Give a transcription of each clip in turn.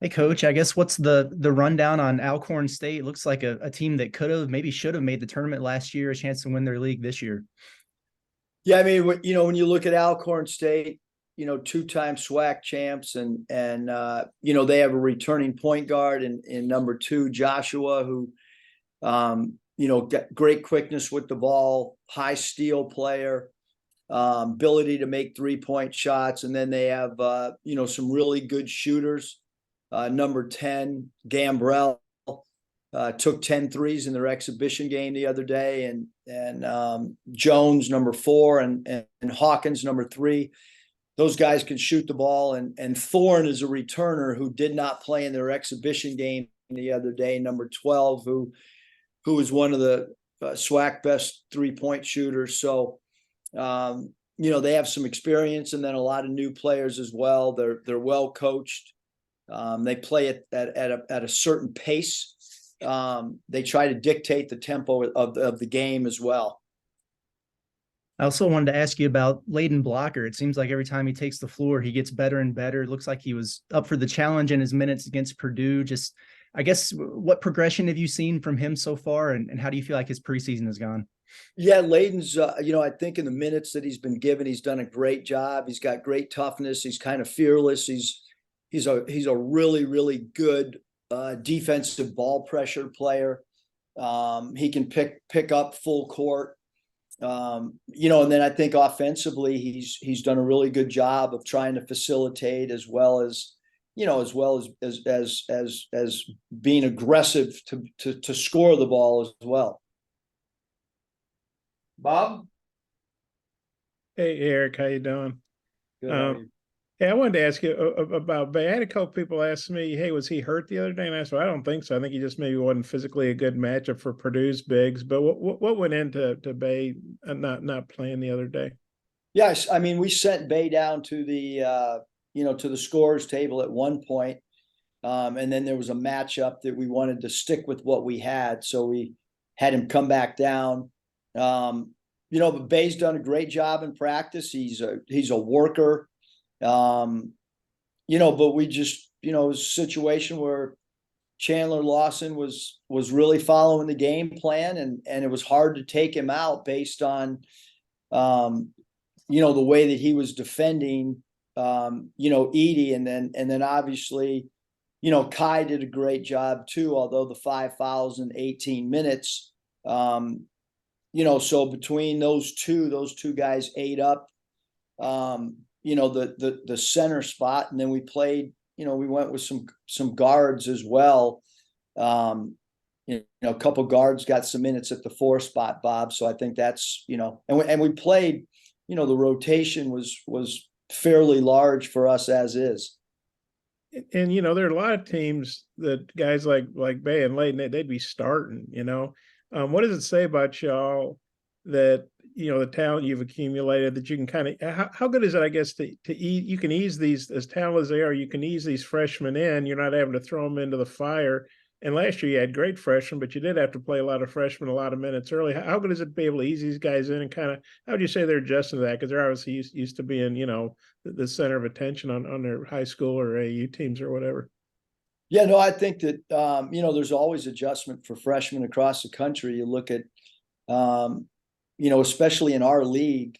Hey, Coach, I guess what's the rundown on Alcorn State? Looks like a team that could have, maybe should have made the tournament last year, a chance to win their league this year. Yeah, I mean, when you look at Alcorn State, two-time SWAC champs, and they have a returning point guard in number two, Joshua, who got great quickness with the ball, high steal player, ability to make 3-point shots, and then they have some really good shooters. Number 10, Gambrell, took 10 threes in their exhibition game the other day, and Jones, number 4, and Hawkins, number 3. Those guys can shoot the ball, and Thorne is a returner who did not play in their exhibition game the other day, number 12, who is one of the SWAC best 3-point shooters. So they have some experience, and then a lot of new players as well. They're well coached. They play at a certain pace. They try to dictate the tempo of the game as well. I also wanted to ask you about Layden Blocker. It seems like every time he takes the floor, he gets better and better. It looks like he was up for the challenge in his minutes against Purdue. Just, I guess, what progression have you seen from him so far, and how do you feel like his preseason has gone? Yeah, Layden's, I think in the minutes that he's been given, he's done a great job. He's got great toughness. He's kind of fearless. He's a really, really good defensive ball pressure player. He can pick up full court. And then I think offensively, he's done a really good job of trying to facilitate as well as being aggressive to score the ball as well. Bob? Hey Eric, how you doing? Good, how are you? Hey, I wanted to ask you about Bay. I had a couple people ask me, "Hey, was he hurt the other day?" And I said, "I don't think so. I think he just maybe wasn't physically a good matchup for Purdue's bigs." But what went into Bay not playing the other day? Yes, I mean, we sent Bay down to the scores table at one point, and then there was a matchup that we wanted to stick with what we had, so we had him come back down. But Bay's done a great job in practice. He's a worker. But we just, it was a situation where Chandler Lawson was really following the game plan, and it was hard to take him out based on, the way that he was defending, Edie, and then obviously, Kai did a great job too, although the 5 fouls in 18 minutes, so between those two guys ate up, the center spot, and then we played, we went with some guards as well. A couple guards got some minutes at the 4 spot, Bob. So I think that's, and we played, the rotation was fairly large for us as is. And there are a lot of teams that guys like Bay and Layden, they'd be starting. What does it say about y'all that the talent you've accumulated, that you can kind of, how good is it, I guess, to ease, you can ease these, as talented as they are, you can ease these freshmen in. You're not having to throw them into the fire. And last year you had great freshmen, but you did have to play a lot of freshmen a lot of minutes early. How good is it to be able to ease these guys in, and kind of, how would you say they're adjusting to that? Because they're obviously used to being, the center of attention on their high school or AU teams or whatever. Yeah, no, I think that, there's always adjustment for freshmen across the country. You look at, especially in our league,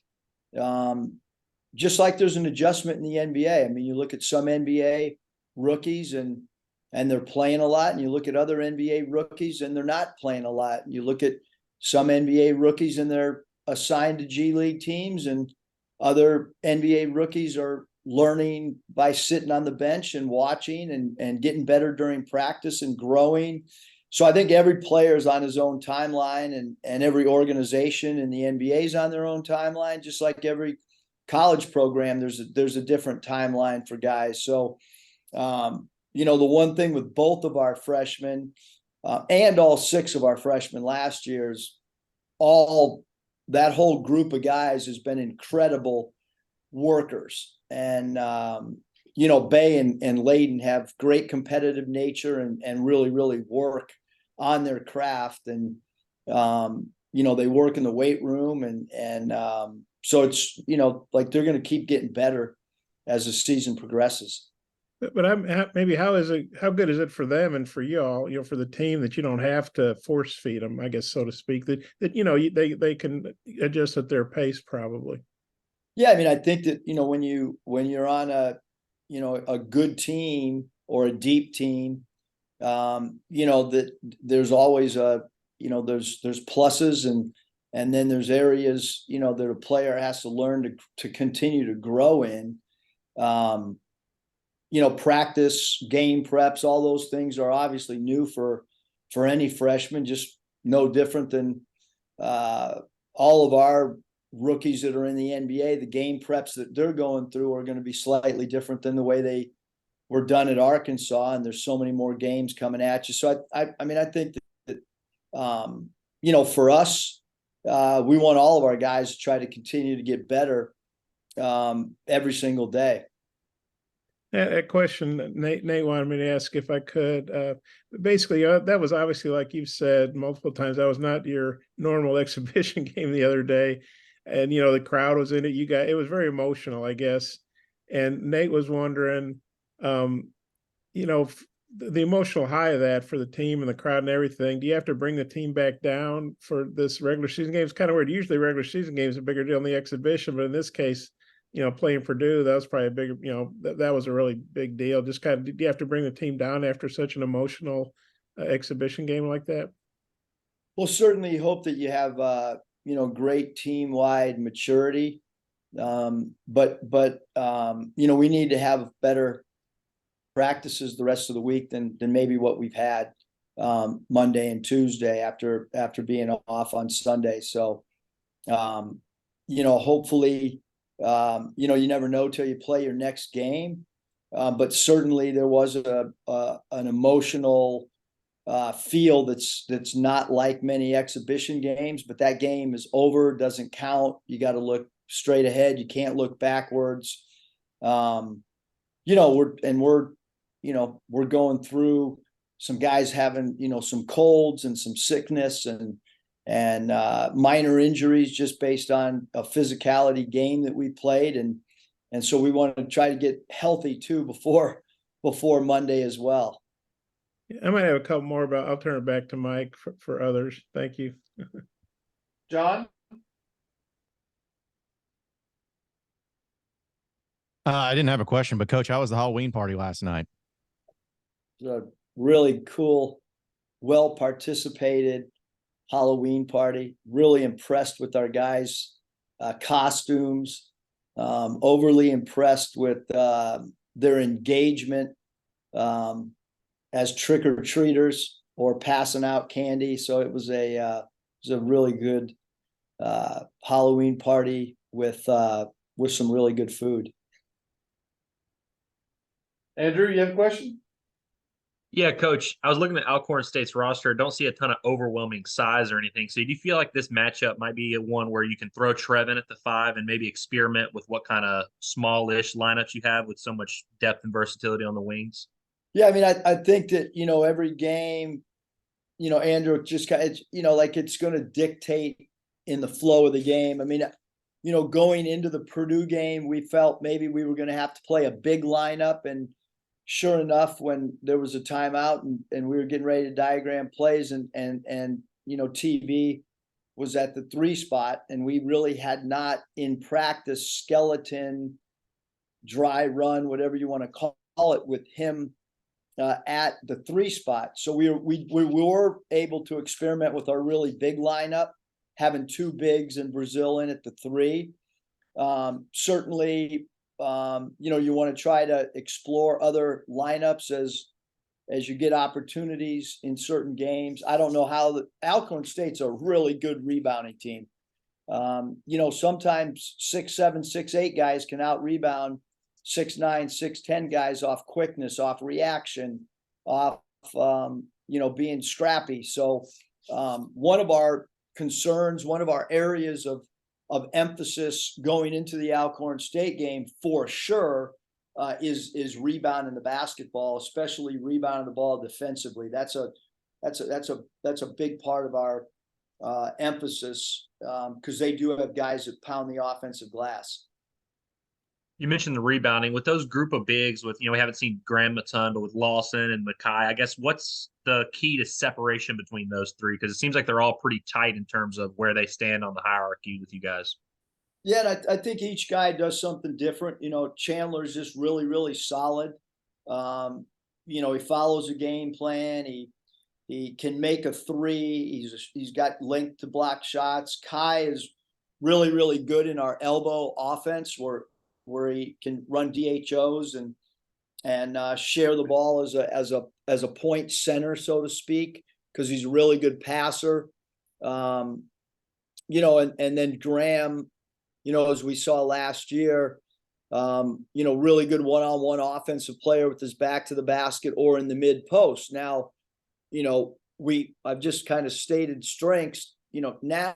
just like there's an adjustment in the NBA. I mean, you look at some NBA rookies and they're playing a lot, and you look at other NBA rookies and they're not playing a lot. And you look at some NBA rookies and they're assigned to G League teams, and other NBA rookies are learning by sitting on the bench and watching and getting better during practice and growing. So I think every player is on his own timeline, and every organization in the NBA is on their own timeline, just like every college program. There's a different timeline for guys. So, the one thing with both of our freshmen and all 6 of our freshmen last year is that whole group of guys has been incredible workers. And, Bay and Layden have great competitive nature and really, really work on their craft, and they work in the weight room, and so it's like they're going to keep getting better as the season progresses. But maybe how good is it for them and for y'all, for the team, that you don't have to force feed them, I guess, so to speak, that they can adjust at their pace probably. Yeah, I mean, I think that, when you're on a good team or a deep team, that there's always there's pluses and then there's areas, that a player has to learn to continue to grow in. Practice, game preps, all those things are obviously new for any freshman, just no different than all of our rookies that are in the NBA. The game preps that they're going through are going to be slightly different than the way they were done at Arkansas, and there's so many more games coming at you. So I mean, I think that for us, we want all of our guys to try to continue to get better every single day. A question that Nate wanted me to ask, if I could. Basically, that was obviously, like you've said multiple times, that was not your normal exhibition game the other day, and the crowd was in it. It was very emotional, I guess. And Nate was wondering, the emotional high of that for the team and the crowd and everything. Do you have to bring the team back down for this regular season game? It's kind of weird. Usually, regular season games are a bigger deal than the exhibition, but in this case, playing Purdue, that was probably a big, that was a really big deal. Just kind of, do you have to bring the team down after such an emotional exhibition game like that? Well, certainly hope that you have, great team-wide maturity. But we need to have better practices the rest of the week than maybe what we've had Monday and Tuesday after being off on Sunday. So, hopefully, you never know till you play your next game. But certainly there was an emotional feel that's not like many exhibition games, but that game is over, doesn't count. You got to look straight ahead. You can't look backwards. We're going through some guys having, some colds and some sickness and minor injuries just based on a physicality game that we played. And so we want to try to get healthy too before Monday as well. I might have a couple more, but I'll turn it back to Mike for others. Thank you. John? I didn't have a question, but Coach, how was the Halloween party last night? It was a really cool, well participated Halloween party. Really impressed with our guys' costumes. Overly impressed with their engagement as trick-or-treaters or passing out candy. So it was a really good Halloween party with some really good food. Andrew, you have a question? Yeah, Coach, I was looking at Alcorn State's roster. Don't see a ton of overwhelming size or anything. So do you feel like this matchup might be one where you can throw Trevin at the 5 and maybe experiment with what kind of smallish lineups you have with so much depth and versatility on the wings? Yeah, I mean, I think that, every game, Andrew, just kind of, like it's going to dictate in the flow of the game. I mean, going into the Purdue game, we felt maybe we were going to have to play a big lineup, and sure enough, when there was a timeout and we were getting ready to diagram plays and TV was at the 3 spot, and we really had not in practice skeleton, dry run, whatever you want to call it, with him at the 3 spot. So we were able to experiment with our really big lineup, having 2 bigs and Brazil in at the 3. Certainly, you want to try to explore other lineups as you get opportunities in certain games. I don't know how Alcorn State's a really good rebounding team. Sometimes 6'7", 6'8" guys can out rebound 6'9", 6'10" guys off quickness, off reaction, off being scrappy. So one of our concerns, one of our areas of emphasis going into the Alcorn State game for sure is rebounding the basketball, especially rebounding the ball defensively. That's a big part of our emphasis because they do have guys that pound the offensive glass. You mentioned the rebounding with those group of bigs with, we haven't seen Graham Matunda with Lawson and Mackay. I guess what's the key to separation between those three? Because it seems like they're all pretty tight in terms of where they stand on the hierarchy with you guys. Yeah, and I think each guy does something different. Chandler's just really, really solid. He follows a game plan. He can make a three. He's got length to block shots. Kai is really, really good in our elbow offense where he can run DHOs and share the ball as a point center, so to speak, because he's a really good passer. And then Graham, as we saw last year, really good one-on-one offensive player with his back to the basket or in the mid post. Now, I've just kind of stated strengths. Now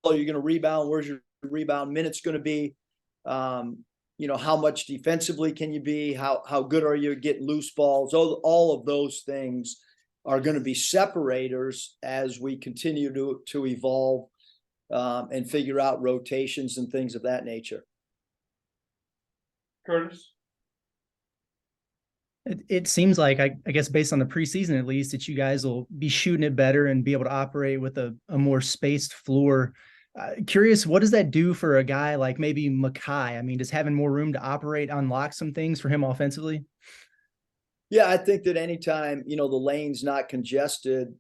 you're going to rebound. Where's your rebound minutes going to be? How much defensively can you be? How good are you at getting loose balls? All of those things are going to be separators as we continue to evolve and figure out rotations and things of that nature. Curtis? It seems like, I guess, based on the preseason at least, that you guys will be shooting it better and be able to operate with a more spaced floor. Curious, what does that do for a guy like maybe Mackay? I mean, does having more room to operate unlock some things for him offensively? Yeah, I think that anytime, the lane's not congested,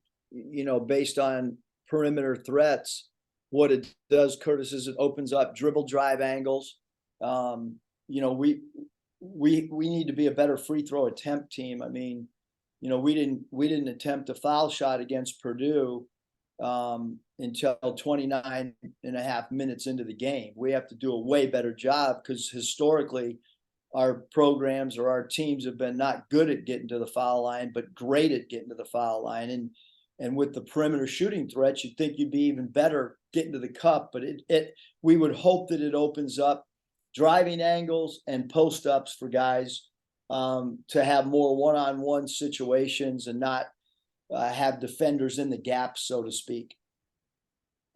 based on perimeter threats, what it does, Curtis, is it opens up dribble drive angles. We need to be a better free throw attempt team. I mean, we didn't attempt a foul shot against Purdue until 29 and a half minutes into the game. We have to do a way better job because historically our programs or our teams have been not good at getting to the foul line, but great at getting to the foul line. And with the perimeter shooting threats, you'd think you'd be even better getting to the cup, but we would hope that it opens up driving angles and post ups for guys to have more one-on-one situations and not have defenders in the gaps, so to speak.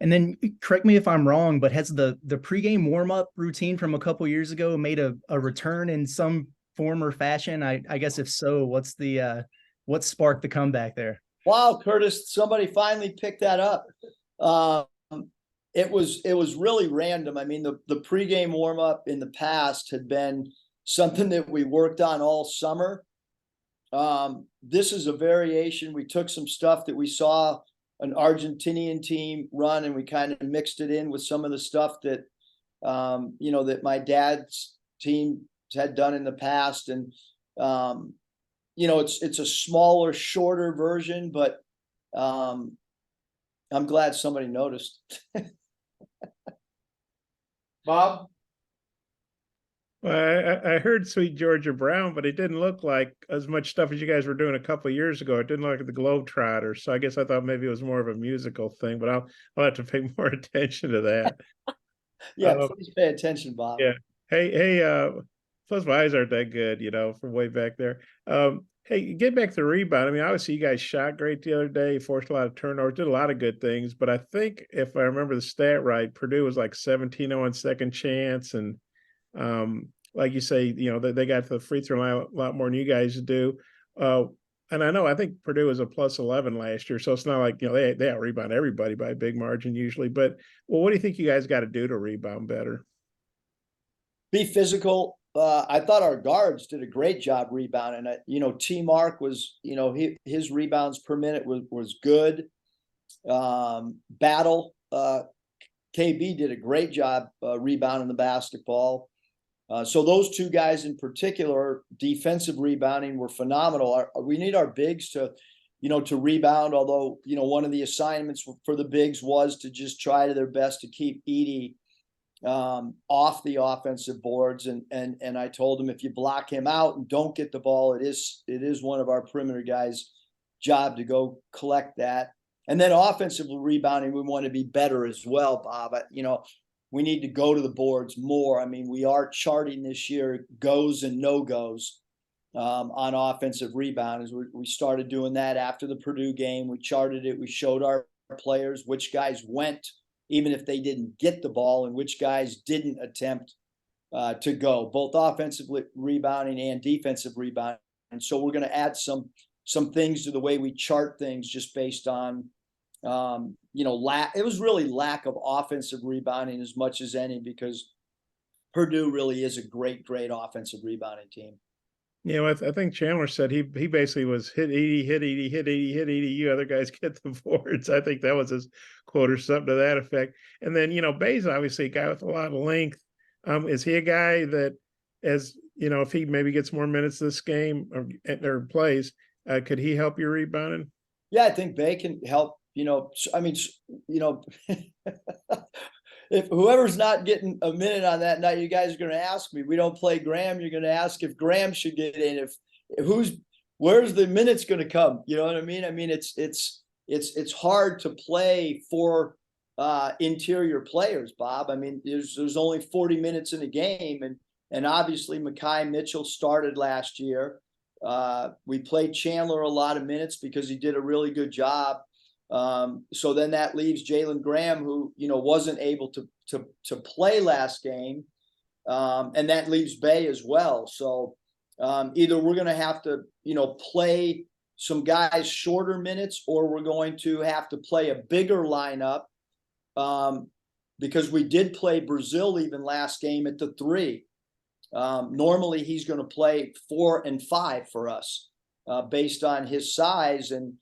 And then correct me if I'm wrong, but has the pregame warm-up routine from a couple years ago made a return in some form or fashion? I guess if so, what sparked the comeback there? Wow, Curtis, somebody finally picked that up. It was really random. I mean, the pregame warm-up in the past had been something that we worked on all summer. This is a variation. We took some stuff that we saw an Argentinian team run, and we kind of mixed it in with some of the stuff that, that my dad's team had done in the past. And, it's a smaller, shorter version, but I'm glad somebody noticed. Bob? Well, I heard Sweet Georgia Brown, but it didn't look like as much stuff as you guys were doing a couple of years ago. It didn't look like the Globetrotters. So I guess I thought maybe it was more of a musical thing, but I'll have to pay more attention to that. Yeah, please pay attention, Bob. Yeah. Hey, plus my eyes aren't that good, from way back there. Hey, get back to the rebound. I mean, obviously you guys shot great the other day, forced a lot of turnovers, did a lot of good things, but I think if I remember the stat right, Purdue was like 17-0 on second chance, and like you say, they got to the free throw line a lot more than you guys do. And I think Purdue was a plus 11 last year, so it's not like they out rebound everybody by a big margin usually. But what do you think you guys got to do to rebound better? Be physical. I thought our guards did a great job rebounding. T Mark was, his rebounds per minute was good. Battle, KB did a great job rebounding the basketball. So those two guys in particular, defensive rebounding, were phenomenal. We need our bigs to rebound. Although, one of the assignments for the bigs was to just try to their best to keep Edey off the offensive boards. And I told him, if you block him out and don't get the ball, it is one of our perimeter guys' job to go collect that. And then offensive rebounding, we want to be better as well, Bob. We need to go to the boards more. I mean, we are charting this year goes and no-goes on offensive rebounds. We started doing that after the Purdue game. We charted it. We showed our players which guys went, even if they didn't get the ball, and which guys didn't attempt to go, both offensive rebounding and defensive rebounding. And so we're going to add some things to the way we chart things just based on, it was really lack of offensive rebounding as much as any, because Purdue really is a great offensive rebounding team. You know, I think Chandler said he basically was hit Edie, hit Edie, hit Edie, hit Edie. You other guys get the boards. I think that was his quote or something to that effect. And then, Bay's obviously a guy with a lot of length. Is he a guy that, as if he maybe gets more minutes this game or plays, could he help your rebounding? Yeah, I think Bay can help. If whoever's not getting a minute on that night, you guys are going to ask me. We don't play Graham. You're going to ask if Graham should get in. Where's the minutes going to come? You know what I mean? I mean, it's hard to play for interior players, Bob. I mean, there's only 40 minutes in a game, and obviously Mekhi Mitchell started last year. We played Chandler a lot of minutes because he did a really good job. So then that leaves Jalen Graham, who wasn't able to play last game, and that leaves Bay as well. So either we're going to have to play some guys shorter minutes, or we're going to have to play a bigger lineup, because we did play Brazil even last game at the 3. Normally he's going to play 4 and 5 for us, based on his size. And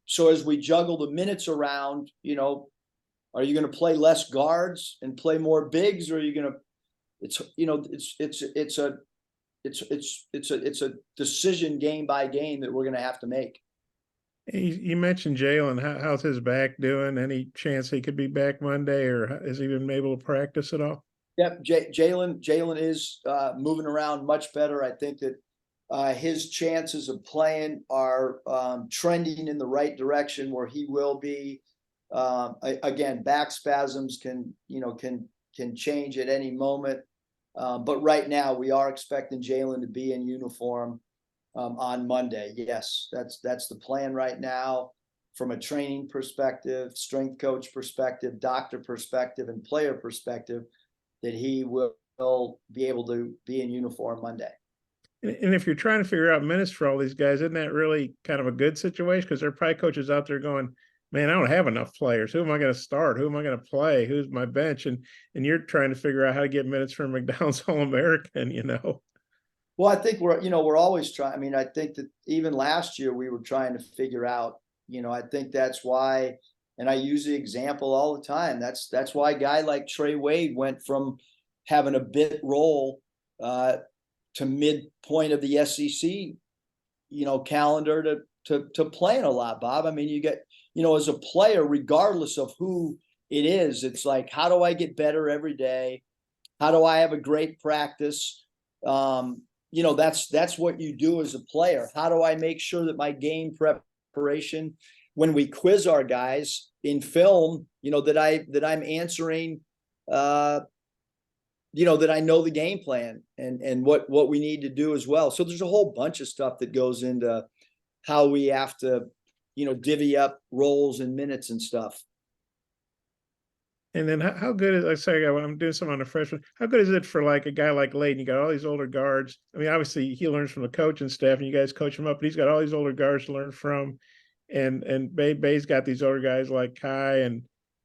so as we juggle the minutes around, are you going to play less guards and play more bigs, or are you going to? It's a decision game by game that we're going to have to make. You mentioned Jalen. How's his back doing? Any chance he could be back Monday, or has he been able to practice at all? Yep, Jalen is moving around much better. I think that his chances of playing are trending in the right direction, where he will be. Again, back spasms can change at any moment, but right now we are expecting Jalen to be in uniform on Monday. Yes, that's the plan right now, from a training perspective, strength coach perspective, doctor perspective, and player perspective, that he will be able to be in uniform Monday. And if you're trying to figure out minutes for all these guys, isn't that really kind of a good situation? Because there are probably coaches out there going, man, I don't have enough players. Who am I going to start? Who am I going to play? Who's my bench? And you're trying to figure out how to get minutes for McDonald's All-American, Well, I think we're always trying. I mean, I think that even last year we were trying to figure out, I think that's why, and I use the example all the time. That's why a guy like Trey Wade went from having a bit role to midpoint of the SEC, calendar to playing a lot, Bob. I mean, you get, as a player, regardless of who it is, it's like, how do I get better every day? How do I have a great practice? That's what you do as a player. How do I make sure that my game preparation, when we quiz our guys in film, that I'm answering, that I know the game plan and what we need to do as well. So there's a whole bunch of stuff that goes into how we have to, divvy up roles and minutes and stuff. And then how good is, I'm doing something on a freshman. How good is it for like a guy like Layden? You got all these older guards. I mean, obviously he learns from the coaching staff and you guys coach him up, but he's got all these older guards to learn from. And Bay's got these older guys like Kai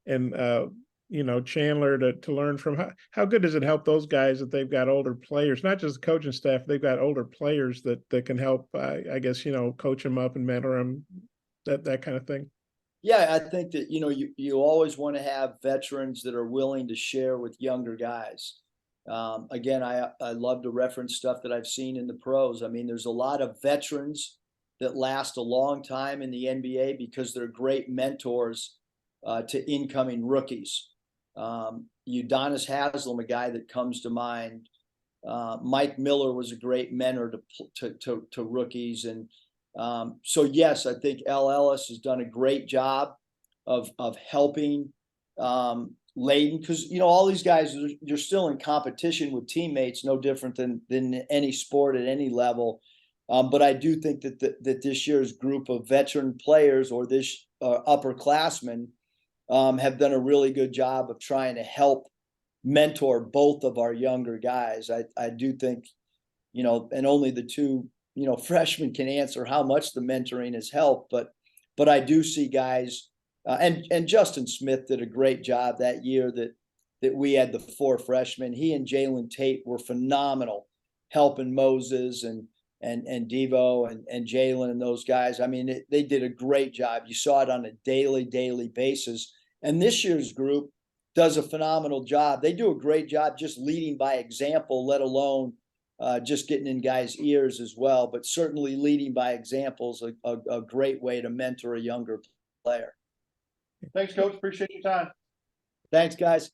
and Chandler to learn from. How good does it help those guys that they've got older players, not just the coaching staff, they've got older players that can help, I guess, coach them up and mentor them, that kind of thing. Yeah, I think that, you always want to have veterans that are willing to share with younger guys. Again, I love to reference stuff that I've seen in the pros. I mean, there's a lot of veterans that last a long time in the NBA because they're great mentors to incoming rookies. Udonis Haslem, a guy that comes to mind. Mike Miller was a great mentor to rookies. And so, yes, I think L. Ellis has done a great job of helping Layden, because, all these guys, you're still in competition with teammates, no different than any sport at any level. But I do think that this year's group of veteran players, or this upperclassmen, have done a really good job of trying to help mentor both of our younger guys. I do think, you know, and only the two, you know, freshmen can answer how much the mentoring has helped, but I do see guys, and Justin Smith did a great job that year that we had the 4 freshmen. He and Jalen Tate were phenomenal, helping Moses and Devo and Jalen and those guys. I mean, they did a great job. You saw it on a daily basis. And this year's group does a phenomenal job. They do a great job just leading by example, let alone just getting in guys' ears as well. But certainly leading by example is a great way to mentor a younger player. Thanks, Coach. Appreciate your time. Thanks, guys.